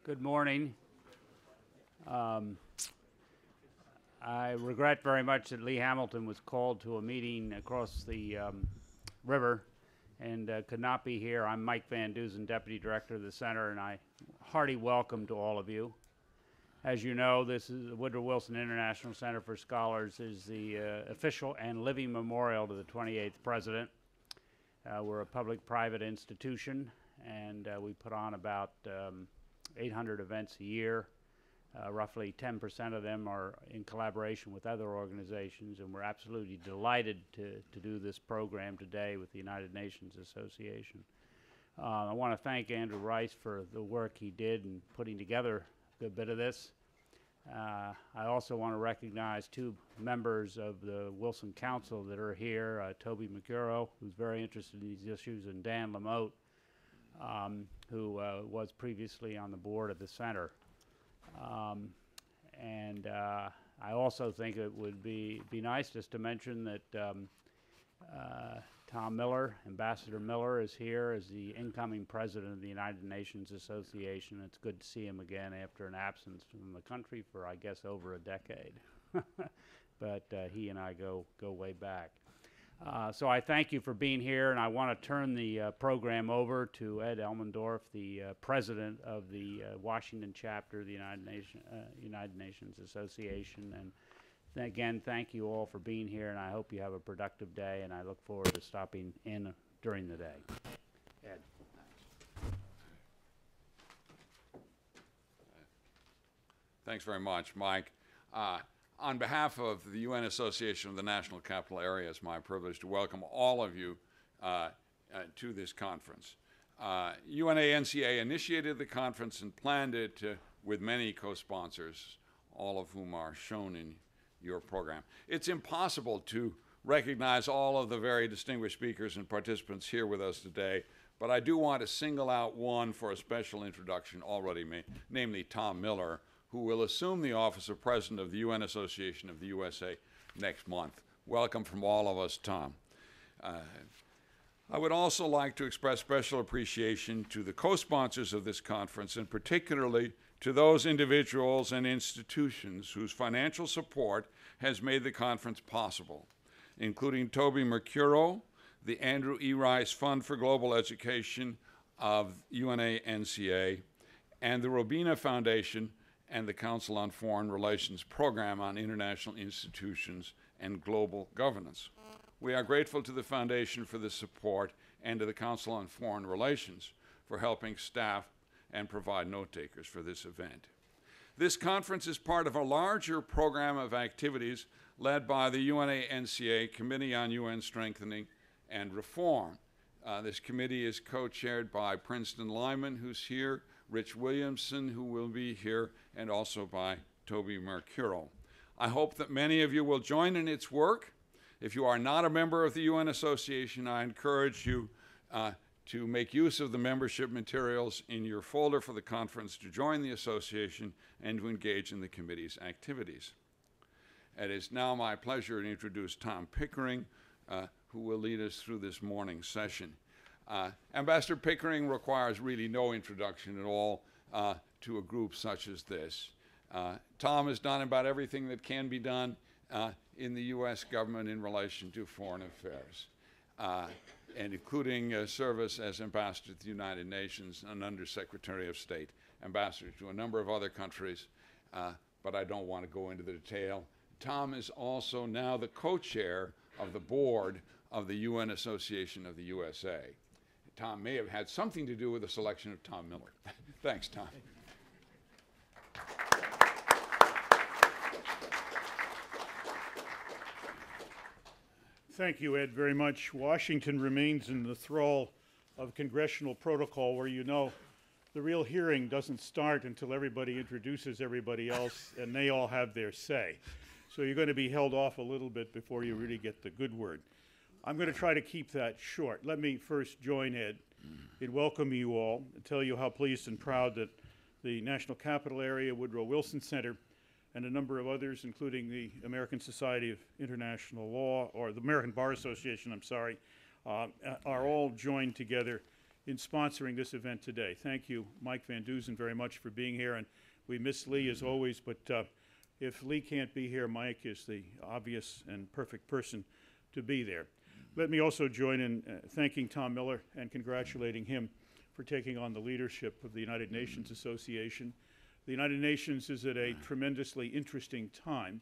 Good morning. I regret very much that Lee Hamilton was called to a meeting across the river and could not be here. I'm Mike Van Dusen, Deputy Director of the Center, and I hearty welcome to all of you. As you know, this is the Woodrow Wilson International Center for Scholars is the official and living memorial to the 28th President. We're a public-private institution, and we put on about 800 events a year. Roughly 10% of them are in collaboration with other organizations, and we're absolutely delighted to do this program today with the United Nations Association. I want to thank Andrew Rice for the work he did in putting together a good bit of this. I also want to recognize two members of the Wilson Council that are here, Toby Mercuro, who's very interested in these issues, and Dan Lamotte, who was previously on the board of the center. I also think it would be nice just to mention that Tom Miller, Ambassador Miller, is here as the incoming president of the United Nations Association. It's good to see him again after an absence from the country for, I guess, over a decade. But he and I go way back. So I thank you for being here, and I want to turn the program over to Ed Elmendorf, the president of the Washington chapter of the United Nations Association. And again, thank you all for being here, and I hope you have a productive day, and I look forward to stopping in during the day. Ed. Thanks very much, Mike. On behalf of the UN Association of the National Capital Area, it's my privilege to welcome all of you to this conference. UNANCA initiated the conference and planned it with many co-sponsors, all of whom are shown in your program. It's impossible to recognize all of the very distinguished speakers and participants here with us today, but I do want to single out one for a special introduction already made, namely Tom Miller, who will assume the office of President of the UN Association of the USA next month. Welcome from all of us, Tom. I would also like to express special appreciation to the co-sponsors of this conference, and particularly to those individuals and institutions whose financial support has made the conference possible, including Toby Mercuro, the Andrew E. Rice Fund for Global Education of UNANCA, and the Robina Foundation and the Council on Foreign Relations Program on International Institutions and Global Governance. We are grateful to the Foundation for the support and to the Council on Foreign Relations for helping staff and provide note-takers for this event. This conference is part of a larger program of activities led by the UNANCA Committee on UN Strengthening and Reform. This committee is co-chaired by Princeton Lyman, who's here, Rich Williamson, who will be here, and also by Toby Mercuro. I hope that many of you will join in its work. If you are not a member of the UN Association, I encourage you to make use of the membership materials in your folder for the conference to join the association and to engage in the committee's activities. It is now my pleasure to introduce Tom Pickering, who will lead us through this morning's session. Ambassador Pickering requires really no introduction at all to a group such as this. Tom has done about everything that can be done in the U.S. government in relation to foreign affairs, and including service as ambassador to the United Nations and Undersecretary of State, ambassador to a number of other countries, but I don't want to go into the detail. Tom is also now the co-chair of the board of the UN Association of the USA. Tom may have had something to do with the selection of Tom Miller. Thanks, Tom. Thank you, Ed, very much. Washington remains in the thrall of congressional protocol where you know the real hearing doesn't start until everybody introduces everybody else and they all have their say. So you're going to be held off a little bit before you really get the good word. I'm going to try to keep that short. Let me first join Ed in welcoming you all and tell you how pleased and proud that the National Capital Area Woodrow Wilson Center and a number of others, including the American Society of International Law, or the American Bar Association, I'm sorry, are all joined together in sponsoring this event today. Thank you, Mike Van Dusen, very much for being here, and we miss Lee as always, but if Lee can't be here, Mike is the obvious and perfect person to be there. Let me also join in thanking Tom Miller and congratulating him for taking on the leadership of the United Nations Association. The United Nations is at a tremendously interesting time,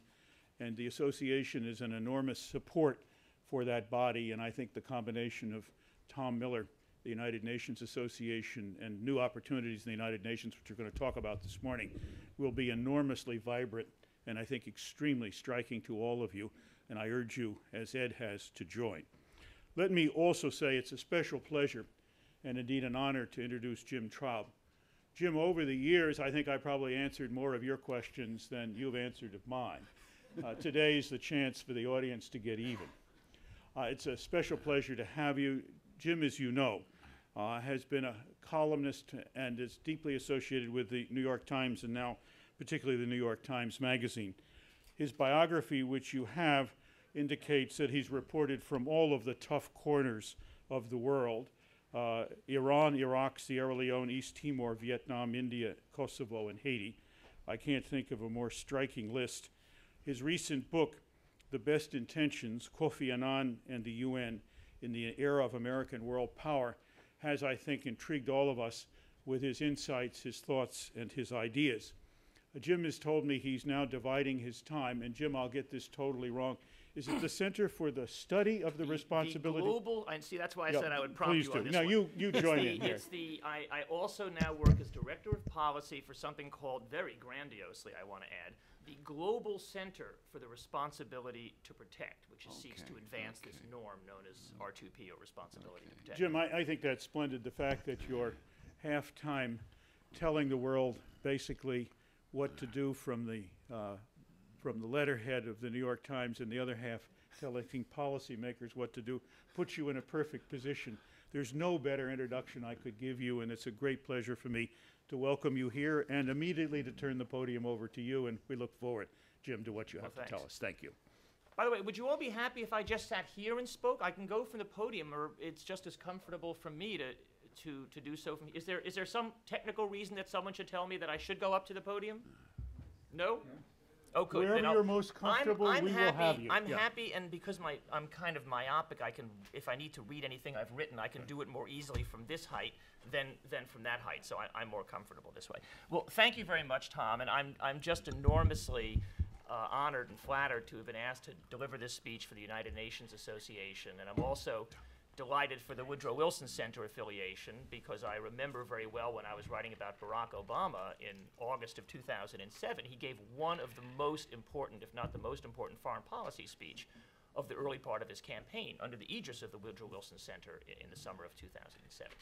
and the association is an enormous support for that body, and I think the combination of Tom Miller, the United Nations Association, and new opportunities in the United Nations, which we're going to talk about this morning, will be enormously vibrant and I think extremely striking to all of you, and I urge you, as Ed has, to join. Let me also say it's a special pleasure and indeed an honor to introduce Jim Traub. Jim, over the years, I think I probably answered more of your questions than you've answered of mine. Today is the chance for the audience to get even. It's a special pleasure to have you. Jim, as you know, has been a columnist and is deeply associated with the New York Times and now particularly the New York Times Magazine. His biography, which you have, indicates that he's reported from all of the tough corners of the world, Iran, Iraq, Sierra Leone, East Timor, Vietnam, India, Kosovo, and Haiti. I can't think of a more striking list. His recent book, The Best Intentions, Kofi Annan and the UN in the Era of American World Power, has, I think, intrigued all of us with his insights, his thoughts, and his ideas. Jim has told me he's now dividing his time, and Jim, I'll get this totally wrong. Is it the Center for the Study of the Responsibility? The global, and see, that's why I said I would prompt please you do. on this Now, one. you join in here. I also now work as Director of Policy for something called, very grandiosely, I want to add, the Global Center for the Responsibility to Protect, which seeks to advance this norm known as R2P, or Responsibility to Protect. Jim, I think that's splendid, the fact that you're half-time telling the world basically what to do from the letterhead of the New York Times, and the other half telling policymakers what to do, puts you in a perfect position. There's no better introduction I could give you, and it's a great pleasure for me to welcome you here and immediately to turn the podium over to you, and we look forward, Jim, to what you have to tell us. Thank you. By the way, would you all be happy if I just sat here and spoke? I can go from the podium, or it's just as comfortable for me to do so. Is there some technical reason that someone should tell me that I should go up to the podium? No? Oh, good. Wherever Then you're most comfortable, I'm we will happy, have you. I'm Yeah. happy, and because I'm kind of myopic, I can, if I need to read anything I've written, I can do it more easily from this height than from that height. So I'm more comfortable this way. Well, thank you very much, Tom, and I'm just enormously honored and flattered to have been asked to deliver this speech for the United Nations Association, and I'm also delighted for the Woodrow Wilson Center affiliation, because I remember very well when I was writing about Barack Obama in August of 2007, he gave one of the most important, if not the most important, foreign policy speech of the early part of his campaign under the aegis of the Woodrow Wilson Center in the summer of 2007.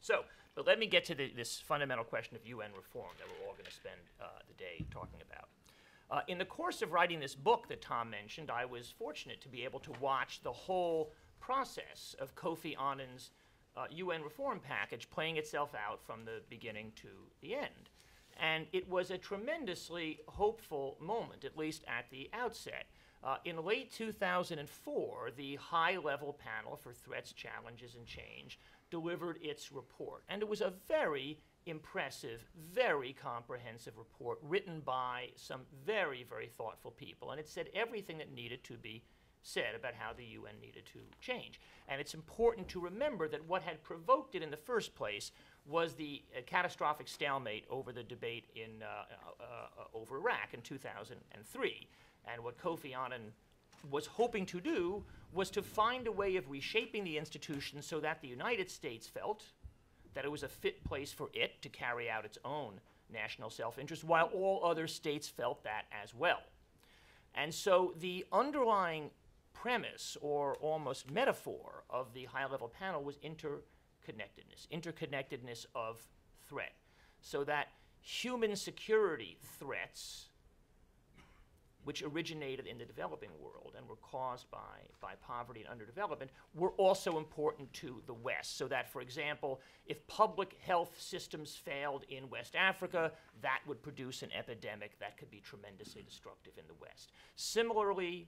So, but let me get to this fundamental question of UN reform that we're all going to spend the day talking about. In the course of writing this book that Tom mentioned, I was fortunate to be able to watch the whole process of Kofi Annan's UN reform package playing itself out from the beginning to the end. And it was a tremendously hopeful moment, at least at the outset. In late 2004, the high-level panel for threats, challenges, and change delivered its report. And it was a very impressive, very comprehensive report written by some very, very thoughtful people. And it said everything that needed to be said about how the UN needed to change. And it's important to remember that what had provoked it in the first place was the catastrophic stalemate over the debate over Iraq in 2003. And what Kofi Annan was hoping to do was to find a way of reshaping the institution so that the United States felt that it was a fit place for it to carry out its own national self-interest, while all other states felt that as well. And so the underlying premise, or almost metaphor, of the high-level panel was interconnectedness of threat, so that human security threats, which originated in the developing world and were caused by poverty and underdevelopment, were also important to the West. So that, for example, if public health systems failed in West Africa, that would produce an epidemic that could be tremendously destructive in the West. Similarly,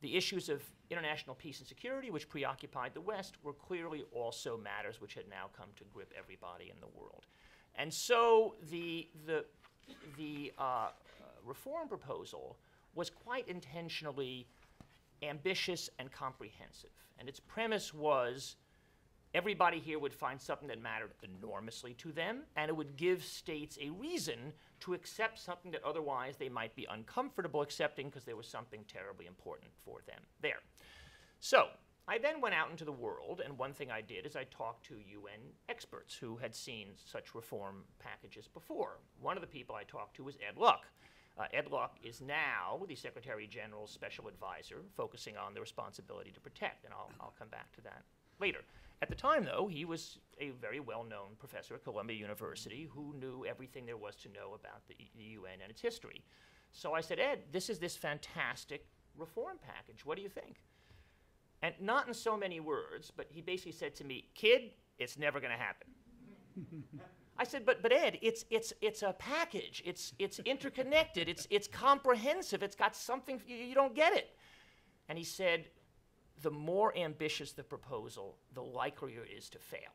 The issues of international peace and security, which preoccupied the West, were clearly also matters which had now come to grip everybody in the world. And so the reform proposal was quite intentionally ambitious and comprehensive. And its premise was everybody here would find something that mattered enormously to them, and it would give states a reason to accept something that otherwise they might be uncomfortable accepting because there was something terribly important for them there. So I then went out into the world, and one thing I did is I talked to UN experts who had seen such reform packages before. One of the people I talked to was Ed Luck. Ed Luck is now the Secretary General's special advisor, focusing on the responsibility to protect, and I'll come back to that later. At the time, though, he was a very well-known professor at Columbia University who knew everything there was to know about the UN and its history. So I said, Ed, this is this fantastic reform package. What do you think? And not in so many words, but he basically said to me, kid, it's never going to happen. I said, but Ed, it's a package. It's interconnected. It's comprehensive. It's got something, you don't get it. And he said, the more ambitious the proposal, the likelier it is to fail.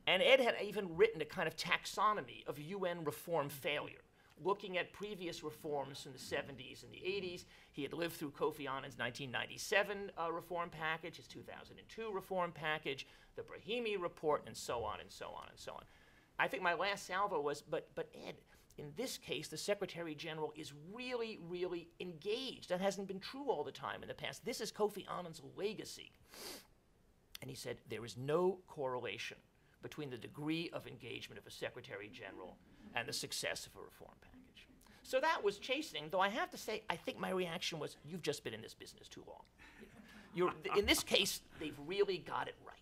And Ed had even written a kind of taxonomy of UN reform failure, looking at previous reforms in the 70s and the 80s. He had lived through Kofi Annan's 1997 reform package, his 2002 reform package, the Brahimi report, and so on and so on and so on. I think my last salvo was, but Ed, in this case, the Secretary General is really, really engaged. That hasn't been true all the time in the past. This is Kofi Annan's legacy. And he said, there is no correlation between the degree of engagement of a Secretary General and the success of a reform package. So that was chastening, though I have to say, I think my reaction was, you've just been in this business too long. In this case, they've really got it right.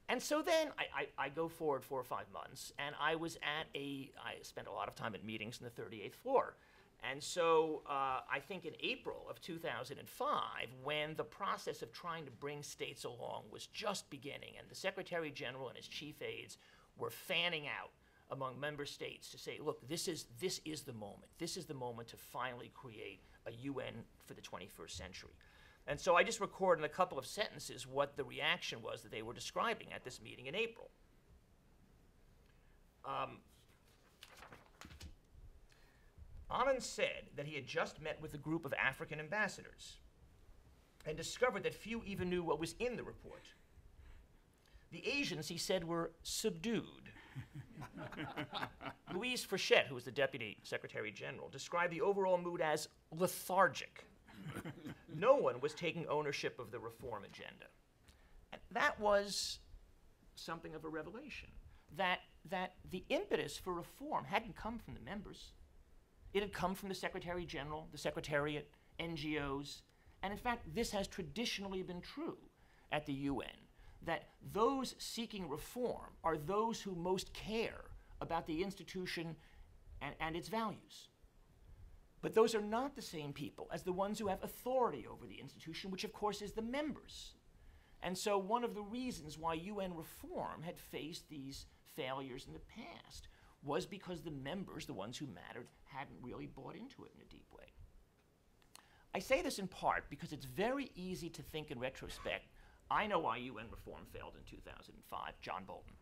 And so then I go forward 4 or 5 months, and I spent a lot of time at meetings in the 38th floor. And so I think in April of 2005, when the process of trying to bring states along was just beginning, and the Secretary General and his chief aides were fanning out among member states to say, look, this is the moment. This is the moment to finally create a UN for the 21st century. And so I just recorded in a couple of sentences what the reaction was that they were describing at this meeting in April. Annan said that he had just met with a group of African ambassadors and discovered that few even knew what was in the report. The Asians, he said, were subdued. Louise Frechette, who was the Deputy Secretary General, described the overall mood as lethargic. No one was taking ownership of the reform agenda. And that was something of a revelation, that the impetus for reform hadn't come from the members. It had come from the Secretary General, the Secretariat, NGOs, and in fact, this has traditionally been true at the UN, that those seeking reform are those who most care about the institution and its values. But those are not the same people as the ones who have authority over the institution, which of course is the members. And so one of the reasons why UN reform had faced these failures in the past was because the members, the ones who mattered, hadn't really bought into it in a deep way. I say this in part because it's very easy to think in retrospect, I know why UN reform failed in 2005, John Bolton.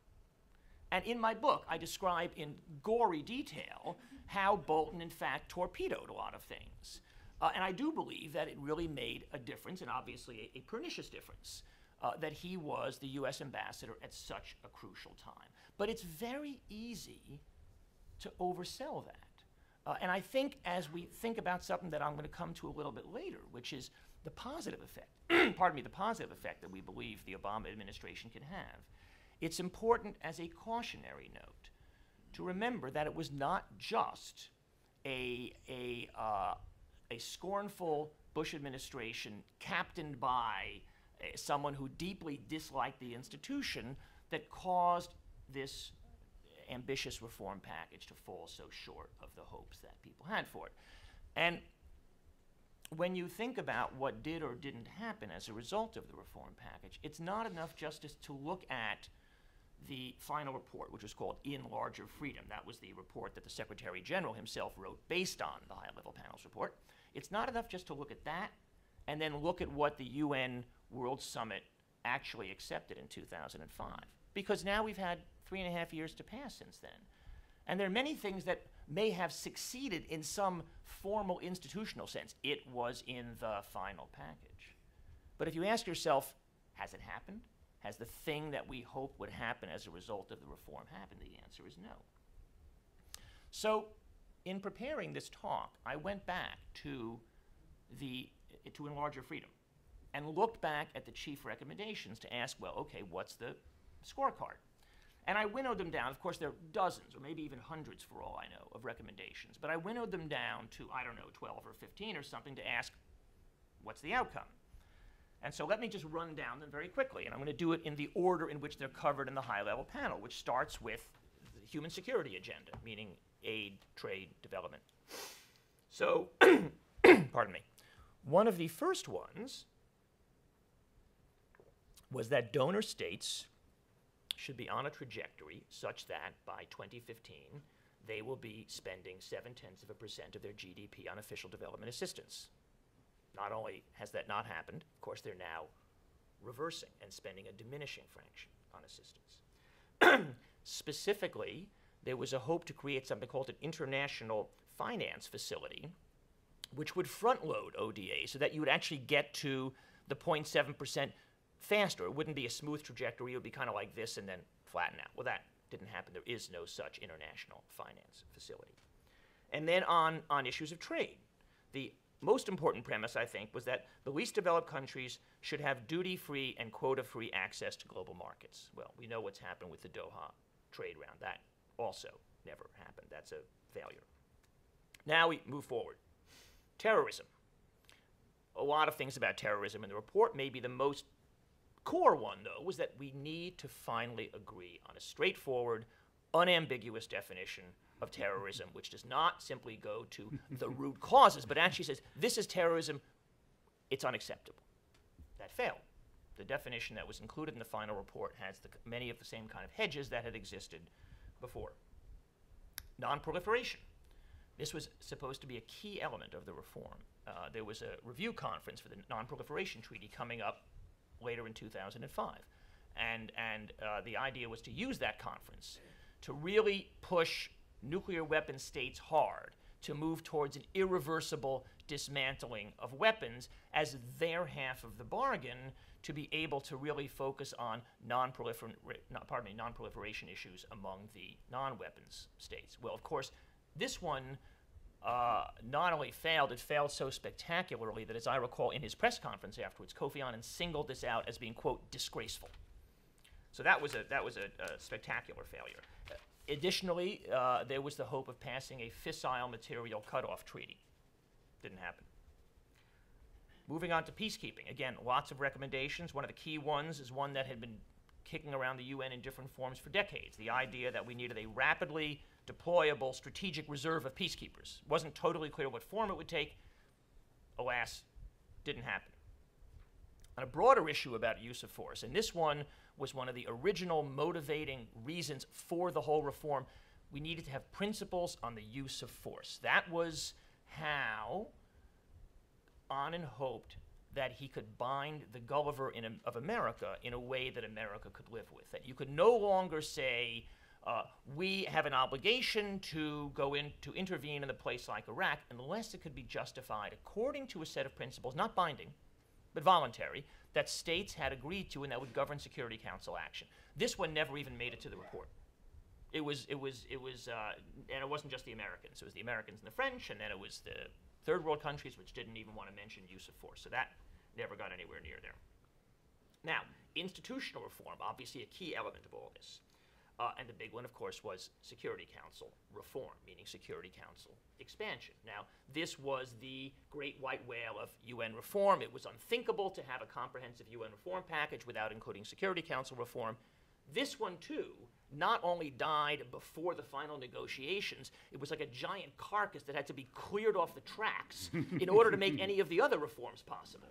And in my book, I describe in gory detail how Bolton, in fact, torpedoed a lot of things. And I do believe that it really made a difference, and obviously a pernicious difference, that he was the US ambassador at such a crucial time. But it's very easy to oversell that. And I think as we think about something that I'm going to come to a little bit later, which is the positive effect, pardon me, the positive effect that we believe the Obama administration can have, it's important as a cautionary note to remember that it was not just a scornful Bush administration captained by someone who deeply disliked the institution that caused this ambitious reform package to fall so short of the hopes that people had for it. And when you think about what did or didn't happen as a result of the reform package, it's not enough just to look at the final report, which was called In Larger Freedom. That was the report that the Secretary General himself wrote based on the high-level panel's report. It's not enough just to look at that and then look at what the UN World Summit actually accepted in 2005. Because now we've had 3.5 years to pass since then. And there are many things that may have succeeded in some formal institutional sense. It was in the final package. But if you ask yourself, has it happened? Has the thing that we hope would happen as a result of the reform happened? The answer is no. So in preparing this talk, I went back to Enlarge Your Freedom and looked back at the chief recommendations to ask, well, okay, what's the scorecard? And I winnowed them down. Of course, there are dozens or maybe even hundreds, for all I know, of recommendations. But I winnowed them down to, I don't know, 12 or 15 or something to ask, what's the outcome? And so let me just run down them very quickly. And I'm going to do it in the order in which they're covered in the high-level panel, which starts with the human security agenda, meaning aid, trade, development. So, pardon me. One of the first ones was that donor states should be on a trajectory such that by 2015, they will be spending 0.7% of their GDP on official development assistance. Not only has that not happened, of course, they're now reversing and spending a diminishing fraction on assistance. Specifically, there was a hope to create something called an international finance facility, which would front-load ODA so that you would actually get to the 0.7% faster. It wouldn't be a smooth trajectory. It would be kind of like this and then flatten out. Well, that didn't happen. There is no such international finance facility. And then on issues of trade, the most important premise, I think, was that the least developed countries should have duty-free and quota-free access to global markets. Well, we know what's happened with the Doha trade round. That also never happened. That's a failure. Now we move forward. Terrorism. A lot of things about terrorism in the report. Maybe the most core one, though, was that we need to finally agree on a straightforward, unambiguous definition of terrorism, which does not simply go to the root causes, but actually says, this is terrorism, it's unacceptable. That failed. The definition that was included in the final report has many of the same kind of hedges that had existed before. Non-proliferation. This was supposed to be a key element of the reform. There was a review conference for the Non-Proliferation Treaty coming up later in 2005. And the idea was to use that conference to really push nuclear weapon states hard to move towards an irreversible dismantling of weapons as their half of the bargain to be able to really focus on non-proliferation issues among the non-weapons states. Well, of course, this one not only failed, it failed so spectacularly that, as I recall in his press conference afterwards, Kofi Annan singled this out as being, quote, disgraceful. So that was a spectacular failure. Additionally, there was the hope of passing a fissile material cutoff treaty. Didn't happen. Moving on to peacekeeping. Again, lots of recommendations. One of the key ones is one that had been kicking around the UN in different forms for decades. The idea that we needed a rapidly deployable strategic reserve of peacekeepers. Wasn't totally clear what form it would take. Alas, didn't happen. On a broader issue about use of force, and this one was one of the original motivating reasons for the whole reform, we needed to have principles on the use of force. That was how Annan hoped that he could bind the Gulliver of America in a way that America could live with. That you could no longer say, we have an obligation to go in to intervene in a place like Iraq unless it could be justified according to a set of principles, not binding, but voluntary, that states had agreed to and that would govern Security Council action. This one never even made it to the report. And it wasn't just the Americans. It was the Americans and the French, and then it was the third world countries, which didn't even want to mention use of force. So that never got anywhere near there. Now, institutional reform, obviously a key element of all this. And the big one, of course, was Security Council reform, meaning Security Council expansion. Now, this was the great white whale of UN reform. It was unthinkable to have a comprehensive UN reform package without including Security Council reform. This one, too, not only died before the final negotiations, it was like a giant carcass that had to be cleared off the tracks in order to make any of the other reforms possible.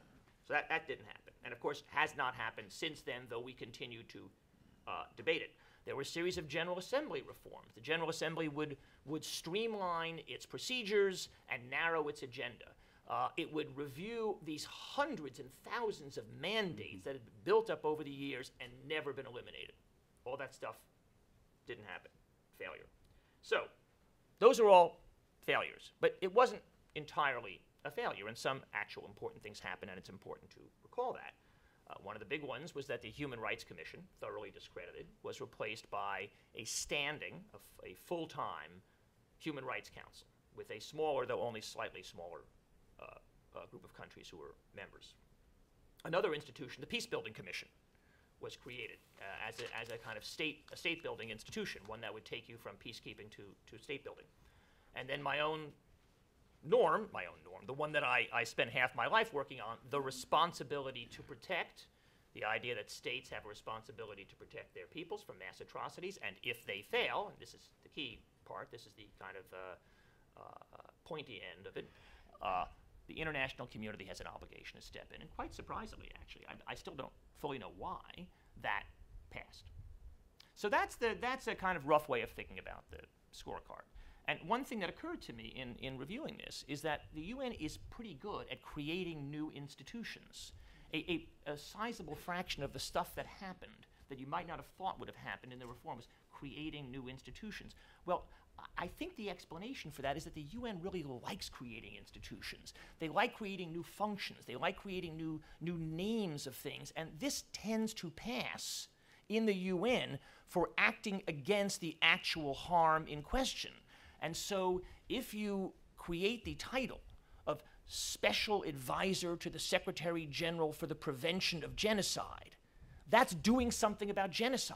So that didn't happen. And, of course, has not happened since then, though we continue to debate it. There were a series of General Assembly reforms. The General Assembly would streamline its procedures and narrow its agenda. It would review these hundreds and thousands of mandates that had been built up over the years and never been eliminated. All that stuff didn't happen. Failure. So, those are all failures. But it wasn't entirely a failure, and some actual important things happened, and it's important to recall that. One of the big ones was that the Human Rights Commission, thoroughly discredited, was replaced by a full-time Human Rights Council with a smaller, though only slightly smaller, group of countries who were members. Another institution, the Peacebuilding Commission, was created as a kind of state-building institution, one that would take you from peacekeeping to state building. And then my own norm, the one that I spent half my life working on, the responsibility to protect, the idea that states have a responsibility to protect their peoples from mass atrocities, and if they fail, and this is the key part, this is the kind of pointy end of it, the international community has an obligation to step in, and quite surprisingly, actually, I still don't fully know why that passed. So that's a kind of rough way of thinking about the scorecard. And one thing that occurred to me in reviewing this is that the UN is pretty good at creating new institutions. A sizable fraction of the stuff that happened that you might not have thought would have happened in the reform was creating new institutions. Well, I think the explanation for that is that the UN really likes creating institutions. They like creating new functions. They like creating new names of things. And this tends to pass in the UN for acting against the actual harm in question. And so if you create the title of Special Advisor to the Secretary General for the Prevention of Genocide, that's doing something about genocide.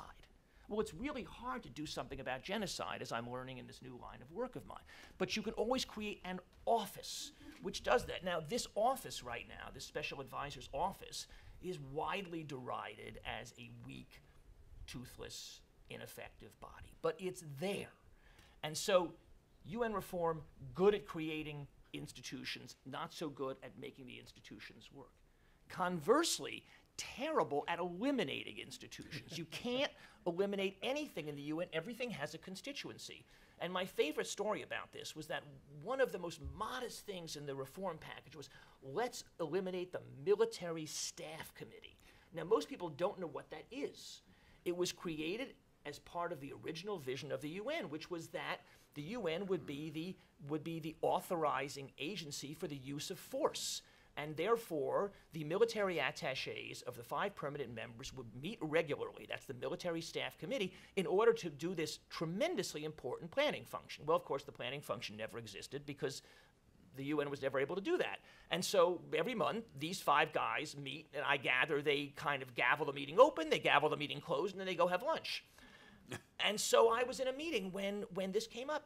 Well, it's really hard to do something about genocide, as I'm learning in this new line of work of mine. But you can always create an office which does that. Now, this office right now, this Special Advisor's office, is widely derided as a weak, toothless, ineffective body. But it's there. And so UN reform, good at creating institutions, not so good at making the institutions work. Conversely, terrible at eliminating institutions. You can't eliminate anything in the UN. Everything has a constituency. And my favorite story about this was that one of the most modest things in the reform package was, let's eliminate the Military Staff Committee. Now, most people don't know what that is. It was created as part of the original vision of the UN, which was that the UN would be the authorizing agency for the use of force. And therefore, the military attaches of the 5 permanent members would meet regularly, that's the Military Staff Committee, in order to do this tremendously important planning function. Well, of course, the planning function never existed because the UN was never able to do that. And so every month, these 5 guys meet, and I gather they kind of gavel the meeting open, they gavel the meeting closed, and then they go have lunch. And so I was in a meeting when this came up.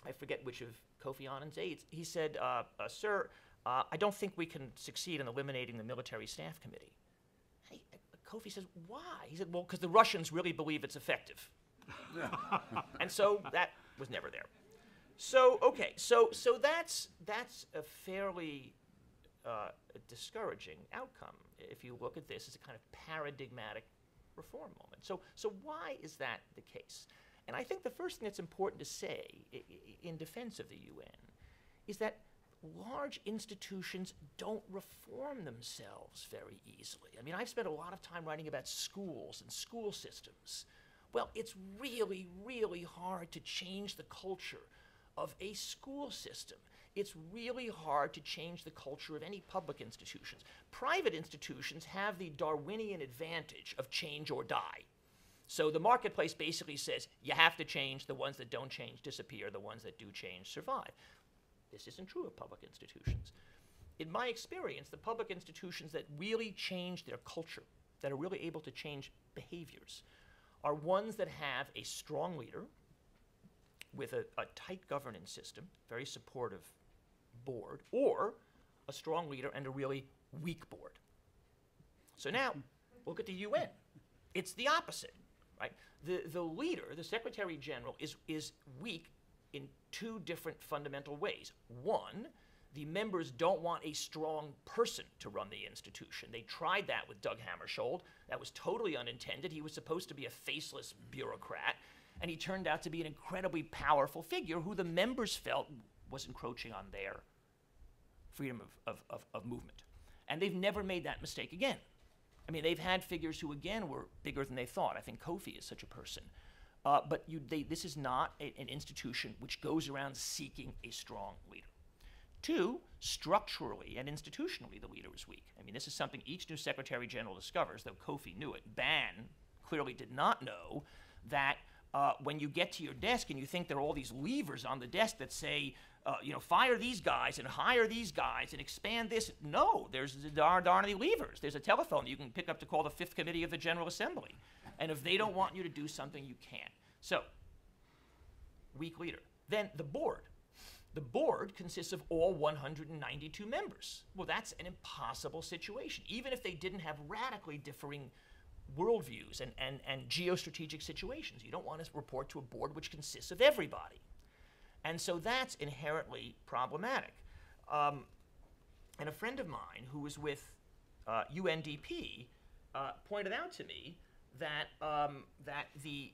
I forget which of Kofi Annan's aides. He said, sir, I don't think we can succeed in eliminating the Military Staff Committee. Hey, Kofi says, why? He said, well, because the Russians really believe it's effective. And so that was never there. So, okay, so that's a fairly discouraging outcome if you look at this as a kind of paradigmatic reform moment. So why is that the case? And I think the first thing that's important to say in defense of the UN is that large institutions don't reform themselves very easily. I mean, I've spent a lot of time writing about schools and school systems. Well, it's really, really hard to change the culture of a school system. It's really hard to change the culture of any public institutions. Private institutions have the Darwinian advantage of change or die. So the marketplace basically says, you have to change, the ones that don't change disappear, the ones that do change survive. This isn't true of public institutions. In my experience, the public institutions that really change their culture, that are really able to change behaviors, are ones that have a strong leader with a tight governance system, very supportive board, or a strong leader and a really weak board. So now, look at the UN. It's the opposite, right? The leader, the Secretary General, is weak in 2 different fundamental ways. One, the members don't want a strong person to run the institution. They tried that with Doug Hammarskjöld. That was totally unintended. He was supposed to be a faceless bureaucrat, and he turned out to be an incredibly powerful figure who the members felt was encroaching on their freedom of movement. And they've never made that mistake again. I mean, they've had figures who, again, were bigger than they thought. I think Kofi is such a person. But this is not an institution which goes around seeking a strong leader. Two, structurally and institutionally, the leader is weak. I mean, this is something each new Secretary General discovers, though Kofi knew it. Ban clearly did not know that when you get to your desk and you think there are all these levers on the desk that say, fire these guys and hire these guys and expand this. No, there's darn many levers. There's a telephone you can pick up to call the Fifth Committee of the General Assembly. And if they don't want you to do something, you can't. So, weak leader. Then the board. The board consists of all 192 members. Well, that's an impossible situation. Even if they didn't have radically differing worldviews and geostrategic situations, you don't want to report to a board which consists of everybody. And so that's inherently problematic. And a friend of mine who was with UNDP pointed out to me that the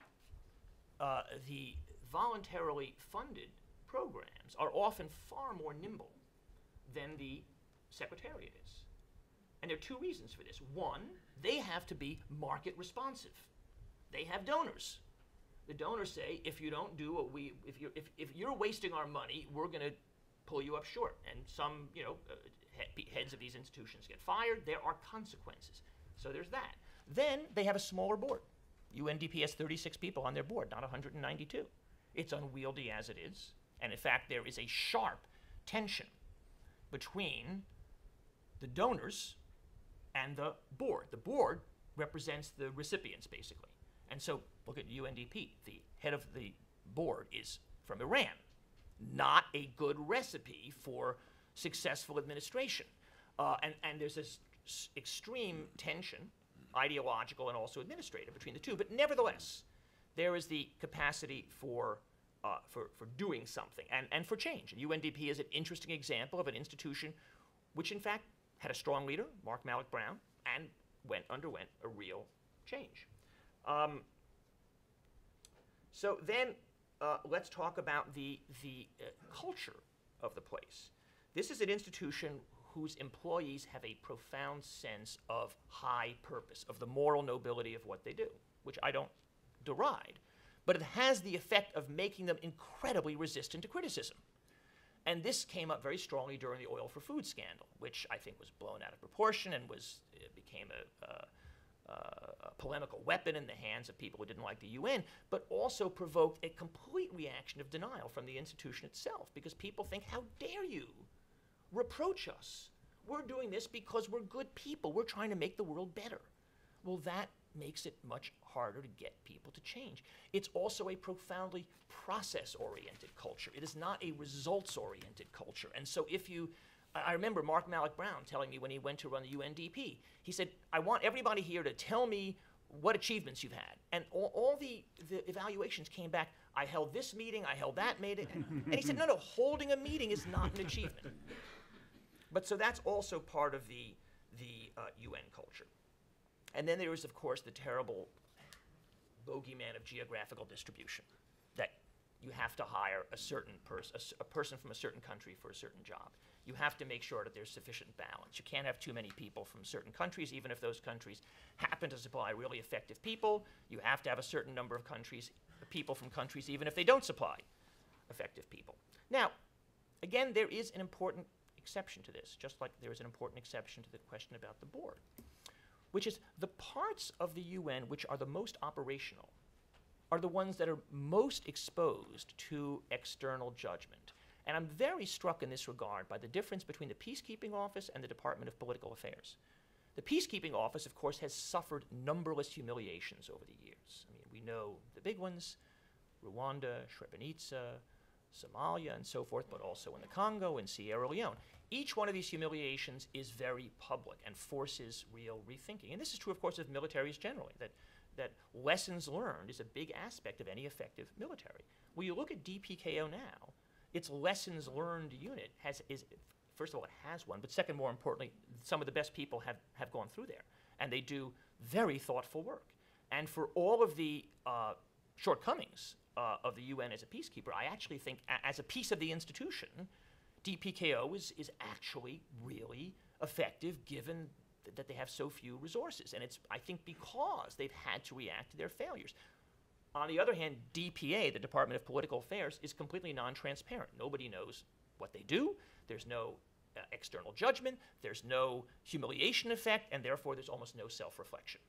voluntarily funded programs are often far more nimble than the Secretariat is. And there are two reasons for this. One, they have to be market responsive. They have donors. The donors say, if you don't do what if you're wasting our money, we're going to pull you up short. And some, heads of these institutions get fired. There are consequences. So there's that. Then they have a smaller board. UNDP has 36 people on their board, not 192. It's unwieldy as it is. And in fact, there is a sharp tension between the donors and the board. The board represents the recipients, basically. And so look at UNDP. The head of the board is from Iran. Not a good recipe for successful administration. And there's this extreme tension, ideological and also administrative, between the two. But nevertheless, there is the capacity for doing something and for change. And UNDP is an interesting example of an institution which, in fact, had a strong leader, Mark Malloch Brown, and underwent a real change. So then let's talk about the culture of the place. This is an institution whose employees have a profound sense of high purpose, of the moral nobility of what they do, which I don't deride. But it has the effect of making them incredibly resistant to criticism. And this came up very strongly during the oil for food scandal, which I think was blown out of proportion and became a polemical weapon in the hands of people who didn't like the UN, but also provoked a complete reaction of denial from the institution itself, because people think, how dare you reproach us? We're doing this because we're good people. We're trying to make the world better. Well, that makes it much harder to get people to change. It's also a profoundly process-oriented culture. It is not a results-oriented culture. And so I remember Mark Malloch Brown telling me when he went to run the UNDP, he said, I want everybody here to tell me what achievements you've had. And all the evaluations came back, I held this meeting, I held that meeting. And he said, no, holding a meeting is not an achievement. But so that's also part of the UN culture. And then there is, of course, the terrible bogeyman of geographical distribution, that you have to hire a certain a person from a certain country for a certain job. You have to make sure that there's sufficient balance. You can't have too many people from certain countries, even if those countries happen to supply really effective people. You have to have a certain number of people from countries, even if they don't supply effective people. Now, again, there is an important exception to this, just like there is an important exception to the question about the board, which is the parts of the UN which are the most operational are the ones that are most exposed to external judgment. And I'm very struck in this regard by the difference between the Peacekeeping Office and the Department of Political Affairs. The Peacekeeping Office, of course, has suffered numberless humiliations over the years. I mean, we know the big ones, Rwanda, Srebrenica, Somalia, and so forth, but also in the Congo and Sierra Leone. Each one of these humiliations is very public and forces real rethinking. And this is true, of course, of militaries generally, that lessons learned is a big aspect of any effective military. When you look at DPKO now, its lessons learned unit first of all, it has one, but second, more importantly, some of the best people have gone through there, and they do very thoughtful work. And for all of the shortcomings of the UN as a peacekeeper, I actually think as a piece of the institution, DPKO is actually really effective given that they have so few resources. And it's, I think, because they've had to react to their failures. On the other hand, DPA, the Department of Political Affairs, is completely non-transparent. Nobody knows what they do. There's no external judgment. There's no humiliation effect, and therefore there's almost no self-reflection.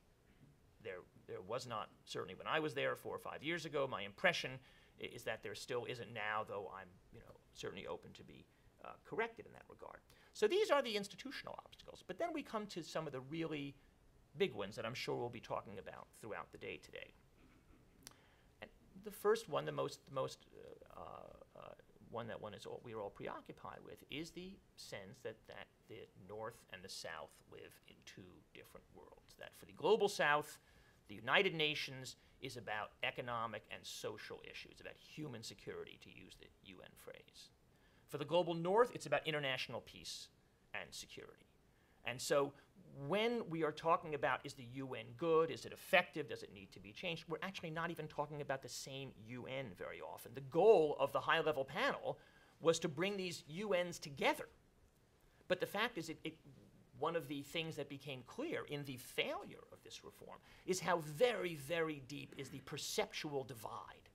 There was not, certainly when I was there 4 or 5 years ago. My impression is that there still isn't now, though I'm certainly open to be corrected in that regard. So these are the institutional obstacles. But then we come to some of the really big ones that I'm sure we'll be talking about throughout the day today. And the first one, the most one that we are all preoccupied with, is the sense that the North and the South live in two different worlds. That for the global South, the United Nations is about economic and social issues, about human security, to use the UN phrase. For the global North, it's about international peace and security. And so when we are talking about, is the UN good, is it effective, does it need to be changed, we're actually not even talking about the same UN very often. The goal of the high-level panel was to bring these UNs together. But the fact is, one of the things that became clear in the failure of this reform is how very, very deep is the perceptual divide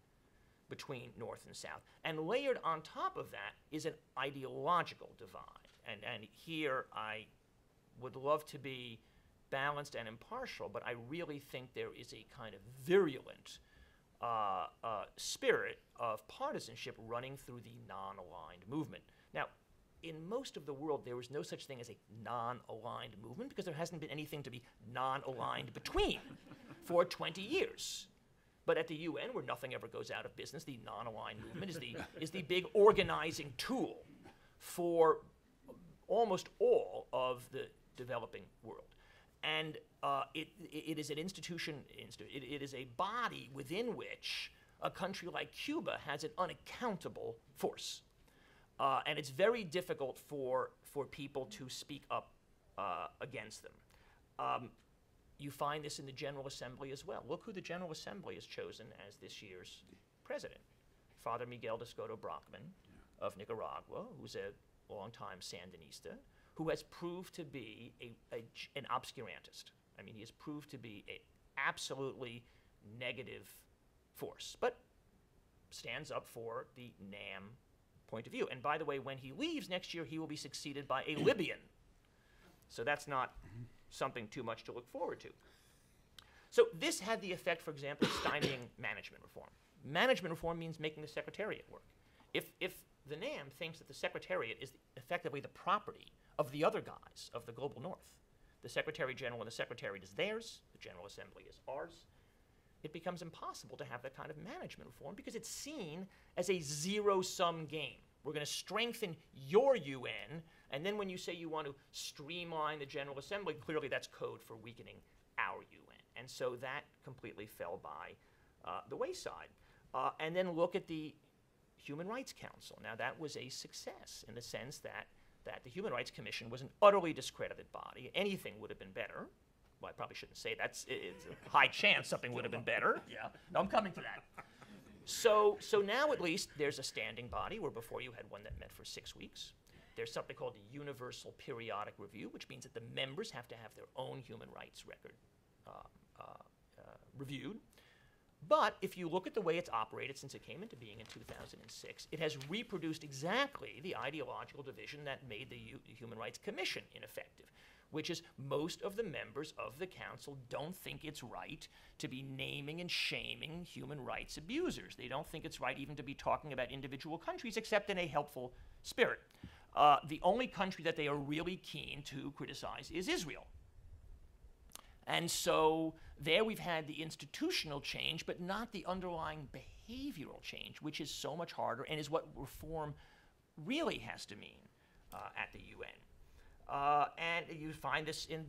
between North and South. And layered on top of that is an ideological divide. And here I would love to be balanced and impartial, but I really think there is a kind of virulent spirit of partisanship running through the non-aligned movement. Now, in most of the world, there was no such thing as a non-aligned movement because there hasn't been anything to be non-aligned between for 20 years. But at the UN, where nothing ever goes out of business, the non-aligned movement is the big organizing tool for almost all of the developing world. And it is an institution, it is a body within which a country like Cuba has an unaccountable force. And it's very difficult for people to speak up against them. You find this in the General Assembly as well. Look who the General Assembly has chosen as this year's president. Father Miguel de Soto Brockman of Nicaragua, who's a longtime Sandinista, who has proved to be an obscurantist. I mean, he has proved to be an absolutely negative force, but stands up for the NAM point of view. And by the way, when he leaves next year, he will be succeeded by a Libyan. So that's not something too much to look forward to. So this had the effect, for example, of stymieing management reform. Management reform means making the Secretariat work. If the NAM thinks that the Secretariat is effectively the property of the other guys of the global North, the Secretary General and the Secretariat is theirs, the General Assembly is ours, it becomes impossible to have that kind of management reform because it's seen as a zero-sum game. We're going to strengthen your UN, and then when you say you want to streamline the General Assembly, clearly that's code for weakening our UN. And so that completely fell by the wayside. And then look at the Human Rights Council. Now that was a success in the sense that the Human Rights Commission was an utterly discredited body. Anything would have been better. Well, I probably shouldn't say that. It's a high chance something would have been better. Yeah, no, I'm coming to that. So now at least there's a standing body, where before you had one that met for 6 weeks. There's something called the Universal Periodic Review, which means that the members have to have their own human rights record reviewed. But if you look at the way it's operated since it came into being in 2006, it has reproduced exactly the ideological division that made the Human Rights Commission ineffective, which is most of the members of the council don't think it's right to be naming and shaming human rights abusers. They don't think it's right even to be talking about individual countries, except in a helpful spirit. The only country that they are really keen to criticize is Israel. And so there we've had the institutional change, but not the underlying behavioral change, which is so much harder and is what reform really has to mean at the UN. And you find this in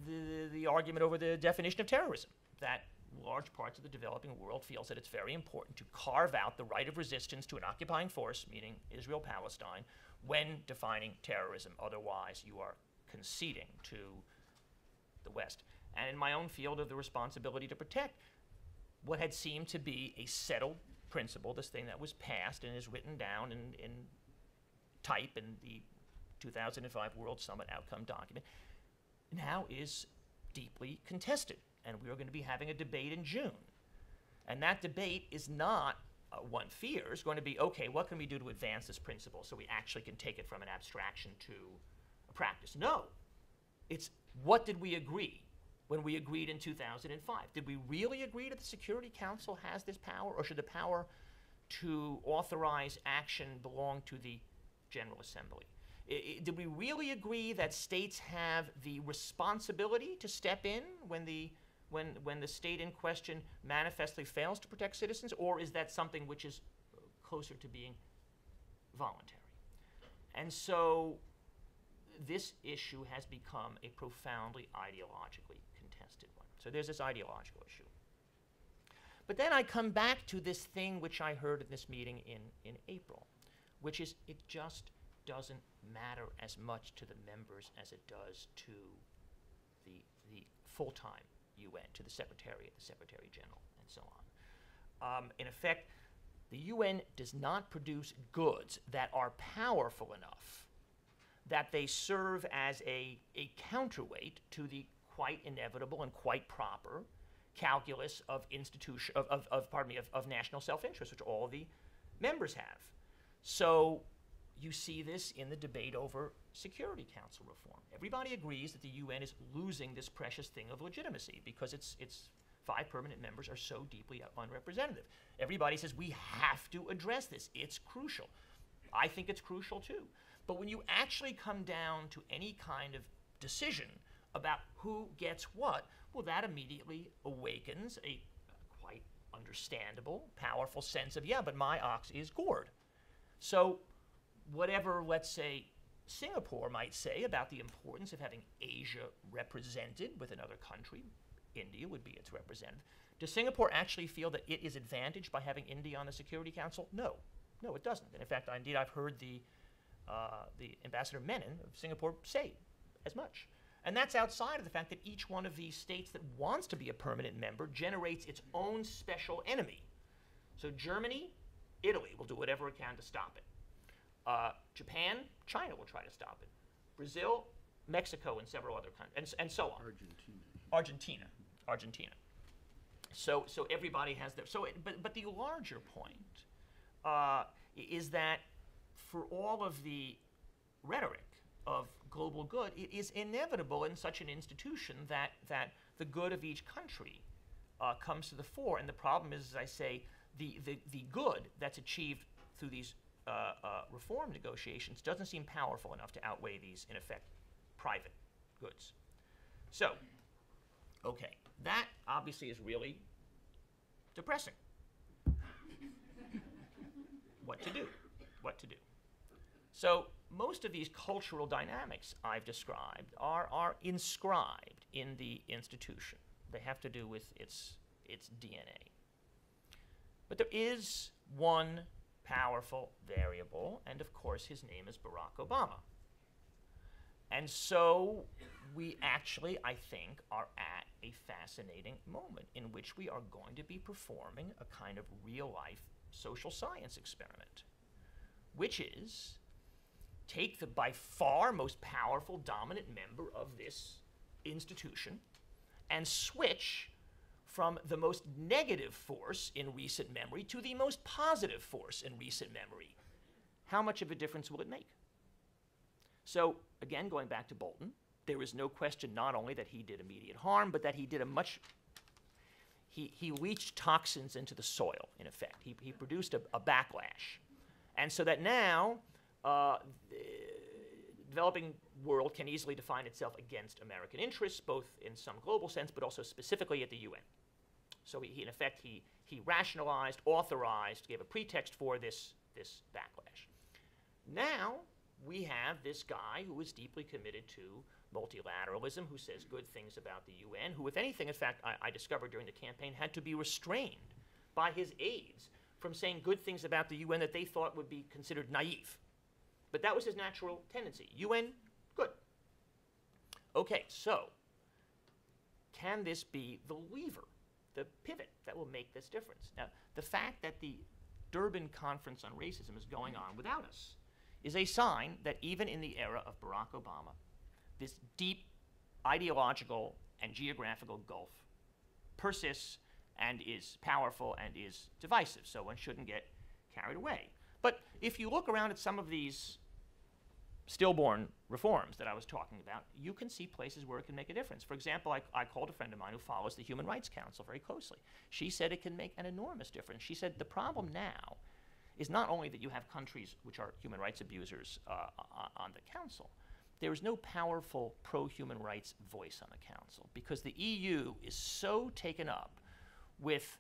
the argument over the definition of terrorism, that large parts of the developing world feels that it's very important to carve out the right of resistance to an occupying force, meaning Israel-Palestine, when defining terrorism. Otherwise, you are conceding to the West. And in my own field of the responsibility to protect, what had seemed to be a settled principle, this thing that was passed and is written down in type in the 2005 World Summit outcome document, now is deeply contested. And we are going to be having a debate in June. And that debate is not, one fears, going to be, okay, what can we do to advance this principle so we actually can take it from an abstraction to a practice? No. It's what did we agree when we agreed in 2005? Did we really agree that the Security Council has this power, or should the power to authorize action belong to the General Assembly? Did we really agree that states have the responsibility to step in when the state in question manifestly fails to protect citizens, or is that something which is closer to being voluntary? And so this issue has become a profoundly ideologically contested one. So there's this ideological issue. But then I come back to this thing which I heard in this meeting in April, which is it just doesn't matter as much to the members as it does to the full-time UN, to the Secretariat, the Secretary General, and so on. In effect, the UN does not produce goods that are powerful enough that they serve as a counterweight to the quite inevitable and quite proper calculus of national self-interest, which all the members have. So you see this in the debate over Security Council reform. Everybody agrees that the UN is losing this precious thing of legitimacy because its 5 permanent members are so deeply unrepresentative. Everybody says we have to address this. It's crucial. I think it's crucial too. But when you actually come down to any kind of decision about who gets what, well, that immediately awakens a quite understandable, powerful sense of, yeah, but my ox is gored. So whatever, let's say, Singapore might say about the importance of having Asia represented with another country, India would be its representative. Does Singapore actually feel that it is advantaged by having India on the Security Council? No. No, it doesn't. And in fact, indeed, I've heard the Ambassador Menon of Singapore say as much. And that's outside of the fact that each one of these states that wants to be a permanent member generates its own special enemy. So Germany, Italy will do whatever it can to stop it. Japan, China will try to stop it. Brazil, Mexico, and several other countries, and so on. Argentina. So everybody has their. But the larger point is that for all of the rhetoric of global good, it is inevitable in such an institution that the good of each country comes to the fore. And the problem is, as I say, the good that's achieved through these reform negotiations doesn't seem powerful enough to outweigh these, in effect, private goods. So, okay, that obviously is really depressing. What to do? So most of these cultural dynamics I've described are inscribed in the institution. They have to do with its DNA. But there is one powerful variable, and of course his name is Barack Obama. And so we actually, I think, are at a fascinating moment in which we are going to be performing a kind of real-life social science experiment, which is take the by far most powerful dominant member of this institution and switch from the most negative force in recent memory to the most positive force in recent memory. How much of a difference will it make? So, again, going back to Bolton, there is no question not only that he did immediate harm, but that he did he leached toxins into the soil, in effect. He produced a backlash. And so that now, the developing world can easily define itself against American interests, both in some global sense, but also specifically at the UN. So he in effect, he rationalized, authorized, gave a pretext for this backlash. Now we have this guy who is deeply committed to multilateralism, who says good things about the UN, who, if anything, in fact, I discovered during the campaign, had to be restrained by his aides from saying good things about the UN that they thought would be considered naive. But that was his natural tendency. UN, good. Okay, so can this be the lever, the pivot that will make this difference? Now, the fact that the Durban Conference on Racism is going on without us is a sign that even in the era of Barack Obama, this deep ideological and geographical gulf persists and is powerful and is divisive, so one shouldn't get carried away. But if you look around at some of these stillborn reforms that I was talking about, you can see places where it can make a difference. For example, I called a friend of mine who follows the Human Rights Council very closely. She said it can make an enormous difference. She said the problem now is not only that you have countries which are human rights abusers on the council, there is no powerful pro-human rights voice on the council because the EU is so taken up with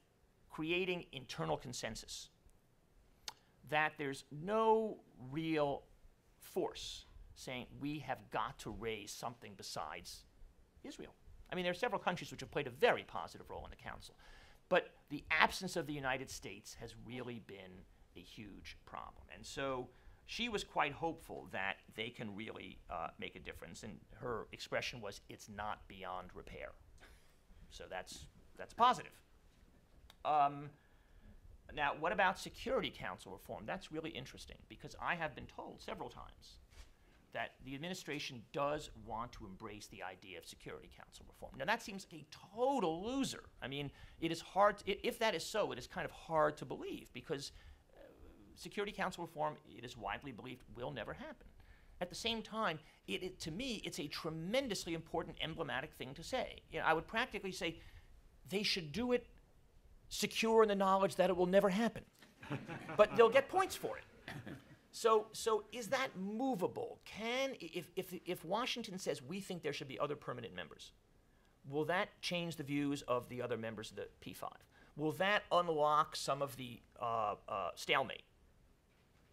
creating internal consensus that there's no real force saying we have got to raise something besides Israel. I mean, there are several countries which have played a very positive role in the council, but the absence of the United States has really been a huge problem. And so she was quite hopeful that they can really make a difference, and her expression was, "It's not beyond repair." So that's positive. Now, what about Security Council reform? That's really interesting because I have been told several times that the administration does want to embrace the idea of Security Council reform. Now, that seems like a total loser. I mean, it is hard, if that is so, it is kind of hard to believe because Security Council reform, it is widely believed, will never happen. At the same time, to me, it's a tremendously important emblematic thing to say. You know, I would practically say they should do it secure in the knowledge that it will never happen. But they'll get points for it. So is that movable? If Washington says we think there should be other permanent members, will that change the views of the other members of the P5? Will that unlock some of the stalemate?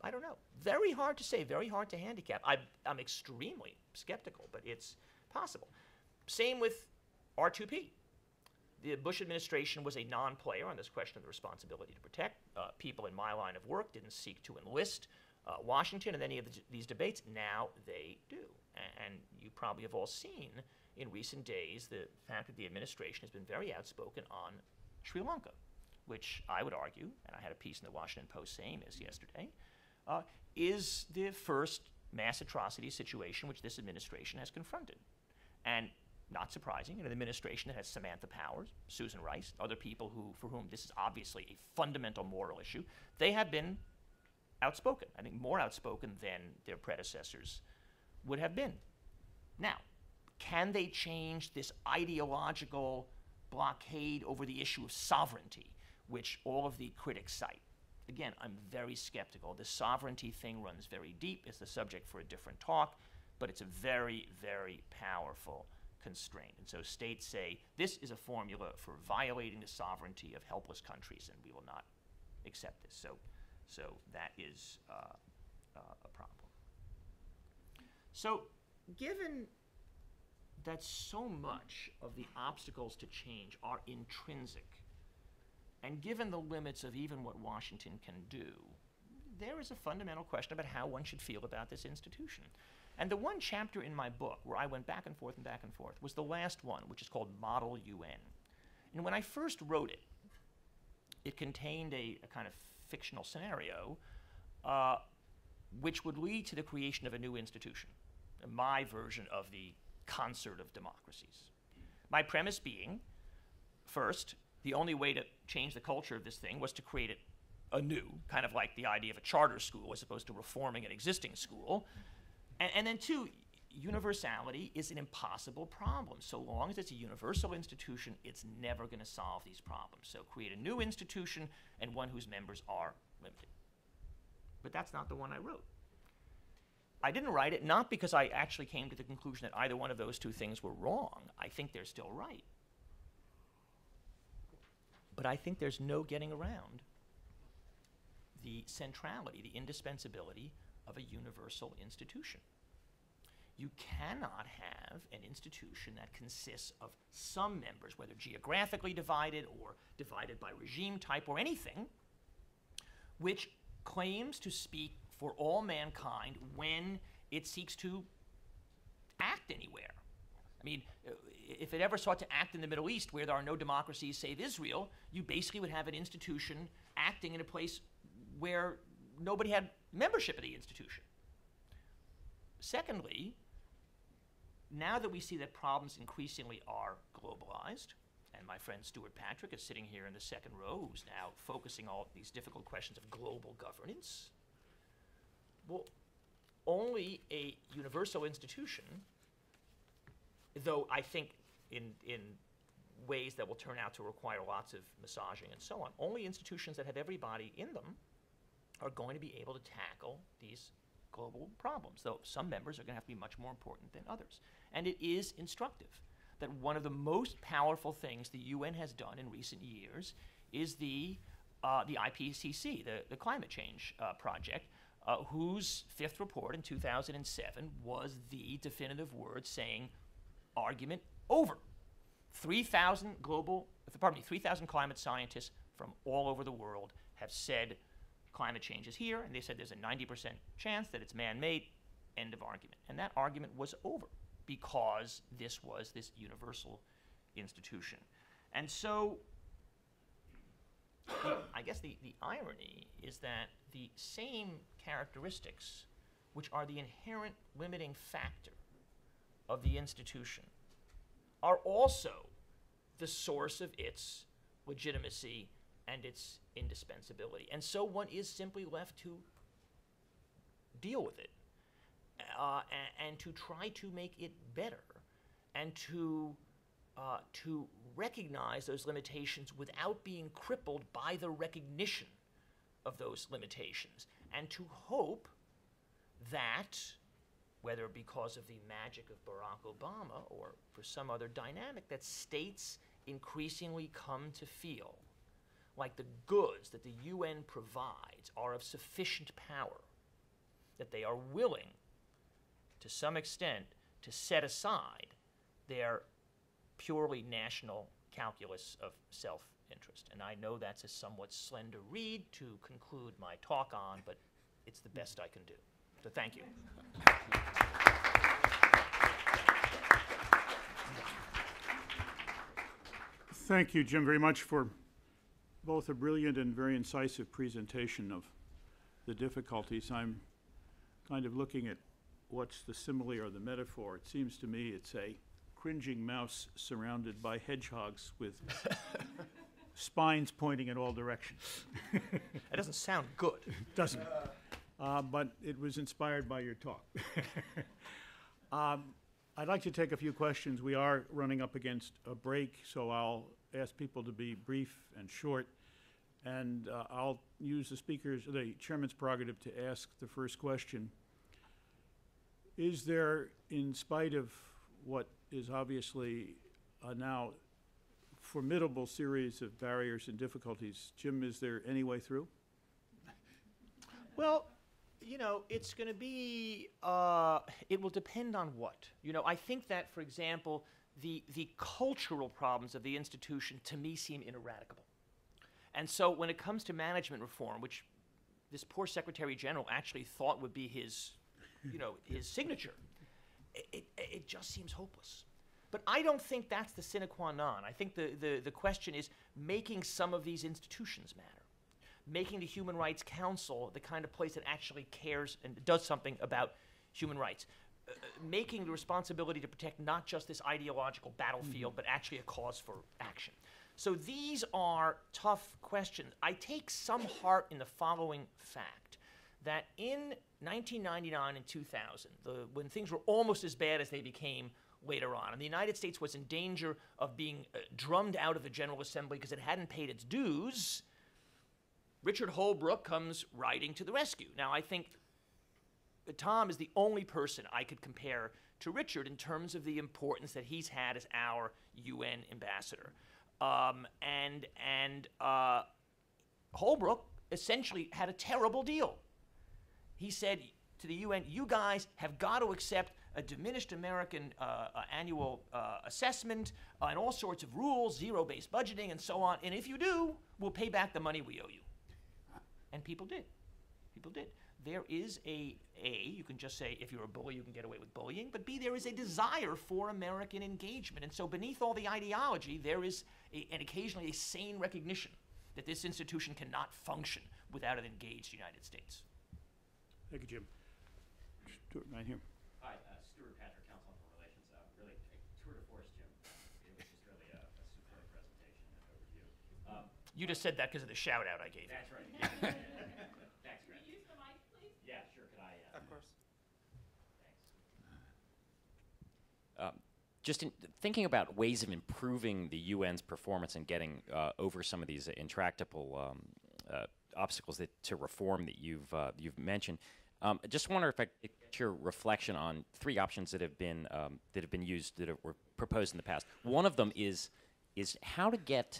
I don't know. Very hard to say, very hard to handicap. I'm extremely skeptical, but it's possible. Same with R2P. The Bush administration was a non-player on this question of the responsibility to protect. People in my line of work didn't seek to enlist Washington in any of these debates. Now they do. And you probably have all seen in recent days the fact that the administration has been very outspoken on Sri Lanka, which I would argue, and I had a piece in the Washington Post saying this yesterday, is the first mass atrocity situation which this administration has confronted. And not surprising, in an administration that has Samantha Powers, Susan Rice, other people for whom this is obviously a fundamental moral issue, they have been outspoken, I think more outspoken than their predecessors would have been. Now, can they change this ideological blockade over the issue of sovereignty, which all of the critics cite? Again, I'm very skeptical. The sovereignty thing runs very deep. It's the subject for a different talk, but it's a very, very powerful constraint. And so states say, this is a formula for violating the sovereignty of helpless countries, and we will not accept this. So that is a problem. So given that so much of the obstacles to change are intrinsic, and given the limits of even what Washington can do, there is a fundamental question about how one should feel about this institution. And the one chapter in my book where I went back and forth was the last one, which is called Model UN. And when I first wrote it, it contained a kind of fictional scenario which would lead to the creation of a new institution, my version of the concert of democracies. My premise being, first, the only way to change the culture of this thing was to create it anew, kind of like the idea of a charter school as opposed to reforming an existing school. And then two, universality is an impossible problem. So long as it's a universal institution, it's never going to solve these problems. So create a new institution and one whose members are limited. But that's not the one I wrote. I didn't write it not because I actually came to the conclusion that either one of those two things were wrong. I think they're still right. But I think there's no getting around the centrality, the indispensability of a universal institution. You cannot have an institution that consists of some members, whether geographically divided or divided by regime type or anything, which claims to speak for all mankind when it seeks to act anywhere. I mean, if it ever sought to act in the Middle East where there are no democracies save Israel, you basically would have an institution acting in a place where nobody had membership of the institution. Secondly, now that we see that problems increasingly are globalized, and my friend Stuart Patrick is sitting here in the second row, who's now focusing all these difficult questions of global governance, well, only a universal institution, though I think in ways that will turn out to require lots of massaging and so on, only institutions that have everybody in them are going to be able to tackle these global problems, though some members are going to have to be much more important than others. And it is instructive that one of the most powerful things the UN has done in recent years is the IPCC, the Climate Change Project, whose fifth report in 2007 was the definitive word saying, argument over. 3,000 climate scientists from all over the world have said climate change is here, and they said there's a 90% chance that it's man-made, end of argument. And that argument was over because this was this universal institution. And so I guess the irony is that the same characteristics, which are the inherent limiting factor of the institution, are also the source of its legitimacy and its indispensability. And so one is simply left to deal with it and to try to make it better and to recognize those limitations without being crippled by the recognition of those limitations, and to hope that, whether because of the magic of Barack Obama or for some other dynamic, that states increasingly come to feel like the goods that the UN provides are of sufficient power, that they are willing, to some extent, to set aside their purely national calculus of self-interest. And I know that's a somewhat slender reed to conclude my talk on, but it's the best I can do. So thank you. Thank you, Jim, very much for both a brilliant and very incisive presentation of the difficulties. I'm kind of looking at what's the simile or the metaphor. It seems to me it's a cringing mouse surrounded by hedgehogs with spines pointing in all directions. That doesn't sound good. Doesn't it? But it was inspired by your talk. I'd like to take a few questions. We are running up against a break, so I'll ask people to be brief and short. And I'll use the chairman's prerogative to ask the first question. Is there, in spite of what is obviously a now formidable series of barriers and difficulties, Jim, is there any way through? Well, you know, it's going to be, it will depend on what. You know, I think that, for example, the cultural problems of the institution, to me, seem ineradicable. And so when it comes to management reform, which this poor Secretary General actually thought would be his, you know, his signature, it just seems hopeless. But I don't think that's the sine qua non. I think the question is making some of these institutions matter. Making the Human Rights Council the kind of place that actually cares and does something about human rights. Making the responsibility to protect not just this ideological battlefield, but actually a cause for action. So these are tough questions. I take some heart in the following fact, that in 1999 and 2000, when things were almost as bad as they became later on, and the United States was in danger of being drummed out of the General Assembly because it hadn't paid its dues, Richard Holbrooke comes riding to the rescue. Now, I think Tom is the only person I could compare to Richard in terms of the importance that he's had as our UN ambassador. Holbrooke essentially had a terrible deal. He said to the UN, you guys have got to accept a diminished American annual assessment and all sorts of rules, zero-based budgeting and so on, and if you do, we'll pay back the money we owe you. And people did. People did. There is you can just say, if you're a bully, you can get away with bullying, but B, there is a desire for American engagement. And so beneath all the ideology, there is and occasionally a sane recognition that this institution cannot function without an engaged United States. Thank you, Jim. Stuart, right here. Hi, Stuart Patrick, Council on Foreign Relations. Really, tour de force, Jim. It was just really a superb presentation and overview. You just said that because of the shout out I gave you. That's right. Thanks, Grant. Use the mic, please. Yeah, sure. Could I? Of course. Thanks. Just thinking about ways of improving the UN's performance and getting over some of these intractable obstacles to reform that you've mentioned. I just wonder if I could get your reflection on three options that have been used were proposed in the past. One of them is how to get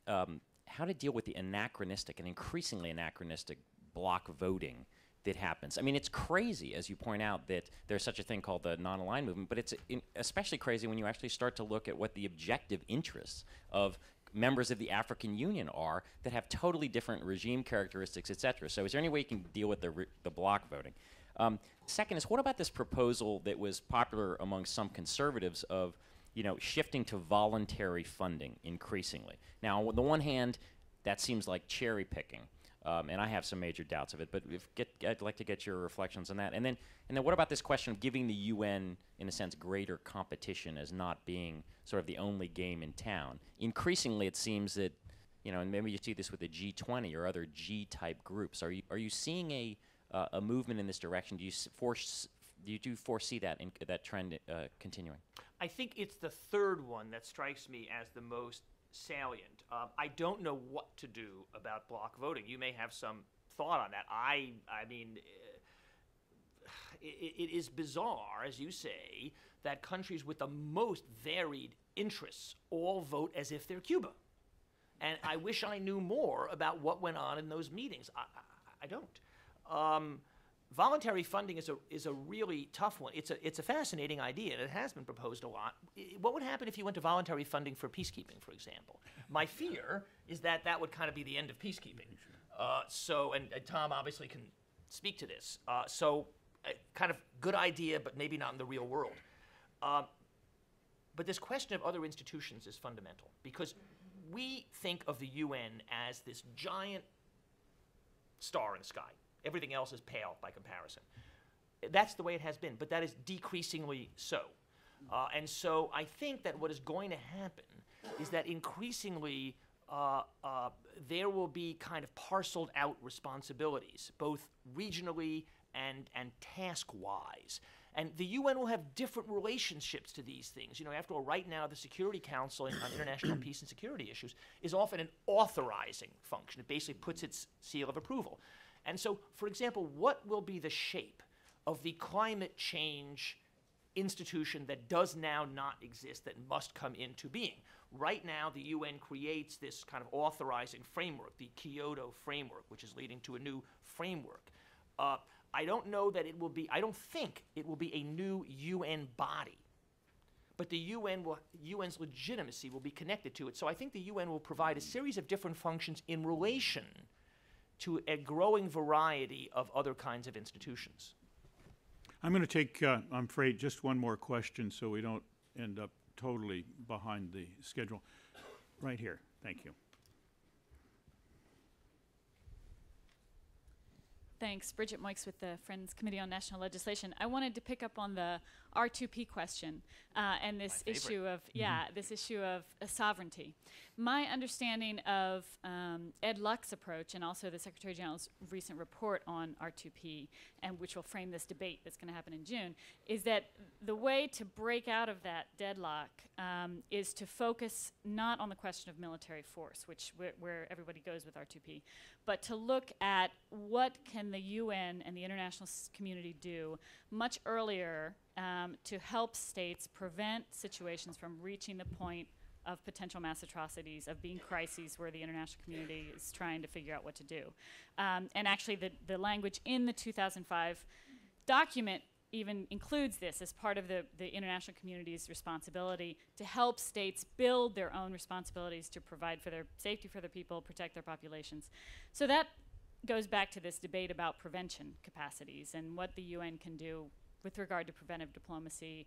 how to deal with the anachronistic and increasingly anachronistic block voting that happens. I mean, it's crazy, as you point out, that there's such a thing called the non-aligned movement, but it's especially crazy when you actually start to look at what the objective interests of members of the African Union are that have totally different regime characteristics, et cetera. So is there any way you can deal with the block voting? Second is, what about this proposal that was popular among some conservatives of shifting to voluntary funding increasingly? Now, on the one hand, that seems like cherry picking. And I have some major doubts of it, but I'd like to get your reflections on that. And then what about this question of giving the UN, in a sense, greater competition as not being sort of the only game in town? Increasingly, it seems that, and maybe you see this with the G20 or other G-type groups. Are you seeing a movement in this direction? Do you foresee that trend continuing? I think it's the third one that strikes me as the most salient. I don't know what to do about block voting. You may have some thought on that. I mean, it is bizarre, as you say, that countries with the most varied interests all vote as if they're Cuba. And I wish I knew more about what went on in those meetings. I don't. Voluntary funding is a really tough one. It's a fascinating idea, and it has been proposed a lot. What would happen if you went to voluntary funding for peacekeeping, for example? My fear is that would kind of be the end of peacekeeping. And Tom obviously can speak to this. Kind of good idea, but maybe not in the real world. But this question of other institutions is fundamental, because we think of the UN as this giant star in the sky. Everything else is pale by comparison. That's the way it has been, but that is decreasingly so. And so I think that what is going to happen is that increasingly there will be kind of parceled out responsibilities, both regionally and task-wise. And the UN will have different relationships to these things. After all, right now, the Security Council on international peace and security issues is often an authorizing function. It basically puts its seal of approval. And so, for example, what will be the shape of the climate change institution that does now not exist, that must come into being? Right now, the UN creates this kind of authorizing framework, the Kyoto framework, which is leading to a new framework. I don't think it will be a new UN body, but the UN's legitimacy will be connected to it. So I think the UN will provide a series of different functions in relation to a growing variety of other kinds of institutions. I'm going to take, I'm afraid, just one more question so we don't end up totally behind the schedule. Right here. Thank you. Thanks. Bridget Moix with the Friends Committee on National Legislation. I wanted to pick up on the R2P question and this issue of sovereignty. My understanding of Ed Luck's approach and also the Secretary General's recent report on R2P, and which will frame this debate that's going to happen in June, is that the way to break out of that deadlock is to focus not on the question of military force, which where everybody goes with R2P, but to look at what can the UN and the international community do much earlier to help states prevent situations from reaching the point of potential mass atrocities, of being crises where the international community is trying to figure out what to do. And actually the language in the 2005 document even includes this as part of the international community's responsibility to help states build their own responsibilities to provide for their safety for their people, protect their populations. So that goes back to this debate about prevention capacities and what the UN can do with regard to preventive diplomacy,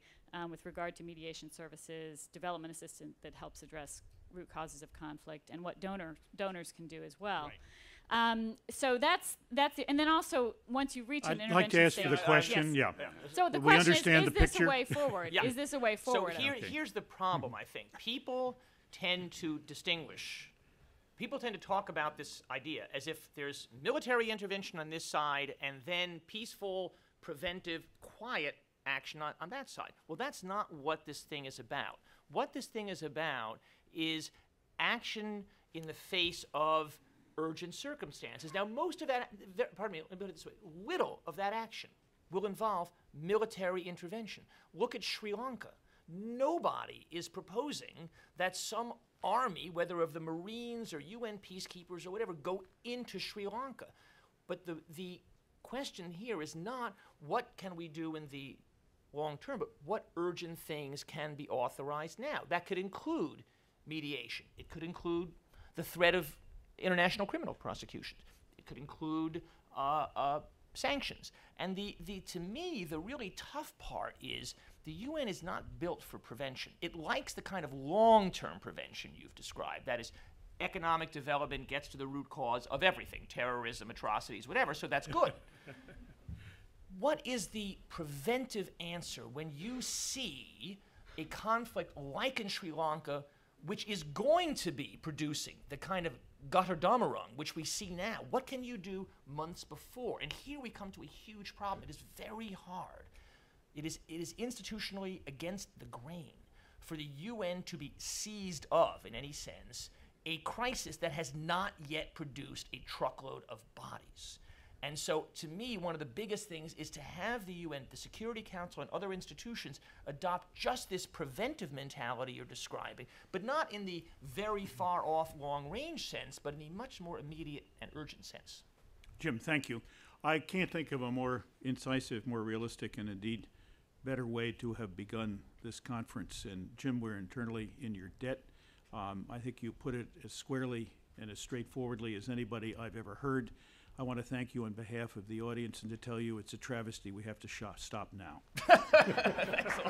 with regard to mediation services, development assistance that helps address root causes of conflict, and what donors can do as well. So that's it. And then also, once you reach an I'd intervention like to ask you the stage- question, yes. yeah. So the We question understand is the this picture? a way forward? Yeah. Is this a way forward? So here's the problem, I think. People tend to distinguish. People tend to talk about this idea as if there's military intervention on this side and then peaceful, preventive, quiet action on that side. Well, that's not what this thing is about. What this thing is about is action in the face of urgent circumstances. Now, most of that, pardon me, let me put it this way, little of that action will involve military intervention. Look at Sri Lanka. Nobody is proposing that some army, whether of the Marines or UN peacekeepers or whatever, go into Sri Lanka. But the question here is not what can we do in the long term, but what urgent things can be authorized now. That could include mediation. It could include the threat of international criminal prosecutions. It could include sanctions. And to me, the really tough part is the UN is not built for prevention. It likes the kind of long-term prevention you've described. That is, economic development gets to the root cause of everything, terrorism, atrocities, whatever, so that's good. What is the preventive answer when you see a conflict like in Sri Lanka, which is going to be producing the kind of Götterdämmerung which we see now? What can you do months before? And here we come to a huge problem. It is very hard. It is institutionally against the grain for the UN to be seized of, in any sense, a crisis that has not yet produced a truckload of bodies. And so, to me, one of the biggest things is to have the UN, the Security Council, and other institutions adopt just this preventive mentality you're describing, but not in the very far-off, long-range sense, but in a much more immediate and urgent sense. Jim, thank you. I can't think of a more incisive, more realistic, and indeed better way to have begun this conference. And Jim, we're internally in your debt. I think you put it as squarely and as straightforwardly as anybody I've ever heard. I want to thank you on behalf of the audience and to tell you it's a travesty. We have to stop now. Thanks a lot.